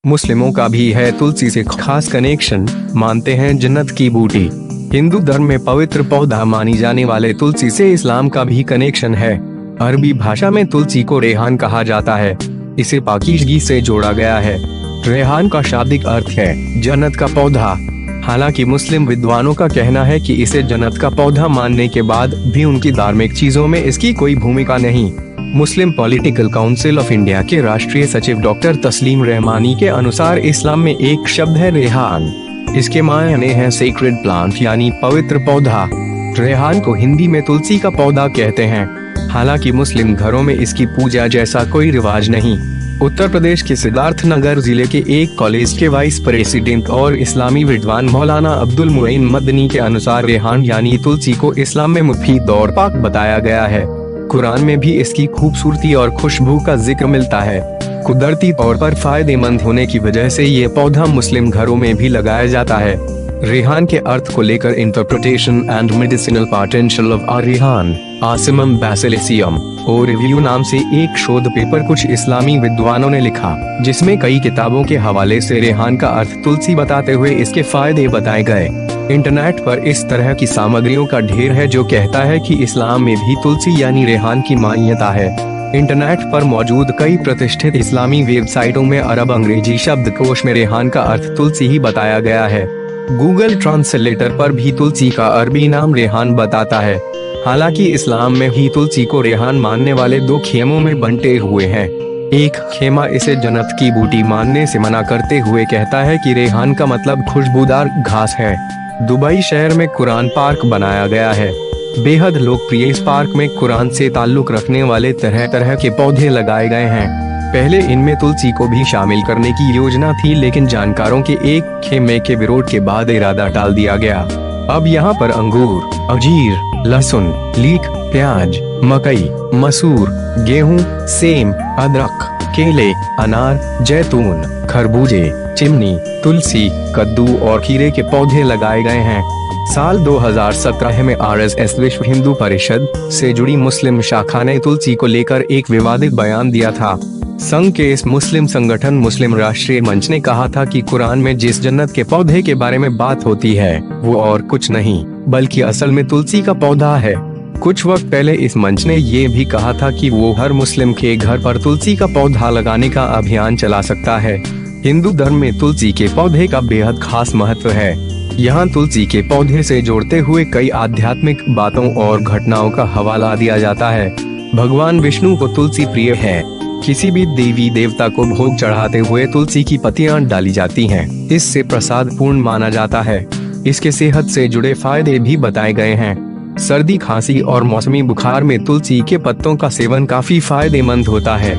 मुस्लिमों का भी है तुलसी से खास कनेक्शन, मानते हैं जन्नत की बूटी। हिंदू धर्म में पवित्र पौधा मानी जाने वाले तुलसी से इस्लाम का भी कनेक्शन है। अरबी भाषा में तुलसी को रेहान कहा जाता है। इसे पाकीज़गी से जोड़ा गया है। रेहान का शाब्दिक अर्थ है जन्नत का पौधा। हालांकि मुस्लिम विद्वानों का कहना है कि इसे जन्नत का पौधा मानने के बाद भी उनकी धार्मिक चीजों में इसकी कोई भूमिका नहीं। मुस्लिम पॉलिटिकल काउंसिल ऑफ इंडिया के राष्ट्रीय सचिव डॉक्टर तस्लीम रहमानी के अनुसार इस्लाम में एक शब्द है रेहान। इसके मायने हैं सेक्रेड प्लांट यानी पवित्र पौधा। रेहान को हिंदी में तुलसी का पौधा कहते हैं। हालांकि मुस्लिम घरों में इसकी पूजा जैसा कोई रिवाज नहीं। उत्तर प्रदेश के सिद्धार्थनगर जिले के एक कॉलेज के वाइस प्रेसिडेंट और इस्लामी विद्वान मौलाना अब्दुल मुईन मदनी के अनुसार रेहान यानी तुलसी को इस्लाम में मुफीद और पाक बताया गया है। कुरान में भी इसकी खूबसूरती और खुशबू का जिक्र मिलता है। कुदरती तौर पर फायदेमंद होने की वजह से ये पौधा मुस्लिम घरों में भी लगाया जाता है। रेहान के अर्थ को लेकर interpretation and medicinal potential of रेहान आसिमम बैसिलिसियम और रिव्यू नाम से एक शोध पेपर कुछ इस्लामी विद्वानों ने लिखा, जिसमें कई किताबों के हवाले से रेहान का अर्थ तुलसी बताते हुए इसके फायदे बताए गए। इंटरनेट पर इस तरह की सामग्रियों का ढेर है जो कहता है कि इस्लाम में भी तुलसी यानी रेहान की मान्यता है। इंटरनेट पर मौजूद कई प्रतिष्ठित इस्लामी वेबसाइटों में अरब अंग्रेजी शब्दकोश में रेहान का अर्थ तुलसी ही बताया गया है। गूगल ट्रांसलेटर पर भी तुलसी का अरबी नाम रेहान बताता है। हालांकि इस्लाम में ही तुलसी को रेहान मानने वाले दो खेमों में बंटे हुए हैं। एक खेमा इसे जन्नत की बूटी मानने से मना करते हुए कहता है कि रेहान का मतलब खुशबूदार घास है। दुबई शहर में कुरान पार्क बनाया गया है। बेहद लोकप्रिय इस पार्क में कुरान से ताल्लुक रखने वाले तरह तरह के पौधे लगाए गए हैं। पहले इनमें तुलसी को भी शामिल करने की योजना थी, लेकिन जानकारों के एक खेमे के विरोध के बाद इरादा टाल दिया गया। अब यहाँ पर अंगूर, अंजीर, लहसुन, लीक, प्याज, मकई, मसूर, गेहूं, सेम, अदरक, केले, अनार, जैतून, खरबूजे, चिमनी, तुलसी, कद्दू और खीरे के पौधे लगाए गए हैं। साल 2017 में RSS विश्व हिंदू परिषद से जुड़ी मुस्लिम शाखा ने तुलसी को लेकर एक विवादित बयान दिया था। संघ के इस मुस्लिम संगठन मुस्लिम राष्ट्रीय मंच ने कहा था कि कुरान में जिस जन्नत के पौधे के बारे में बात होती है वो और कुछ नहीं बल्कि असल में तुलसी का पौधा है। कुछ वक्त पहले इस मंच ने ये भी कहा था कि वो हर मुस्लिम के घर पर तुलसी का पौधा लगाने का अभियान चला सकता है। हिंदू धर्म में तुलसी के पौधे का बेहद खास महत्व है। यहाँ तुलसी के पौधे से जोड़ते हुए कई आध्यात्मिक बातों और घटनाओं का हवाला दिया जाता है। भगवान विष्णु को तुलसी प्रिय है। किसी भी देवी देवता को भोग चढ़ाते हुए तुलसी की पत्तियां डाली जाती हैं। इससे प्रसाद पूर्ण माना जाता है। इसके सेहत से जुड़े फायदे भी बताए गए हैं। सर्दी, खांसी और मौसमी बुखार में तुलसी के पत्तों का सेवन काफी फायदेमंद होता है।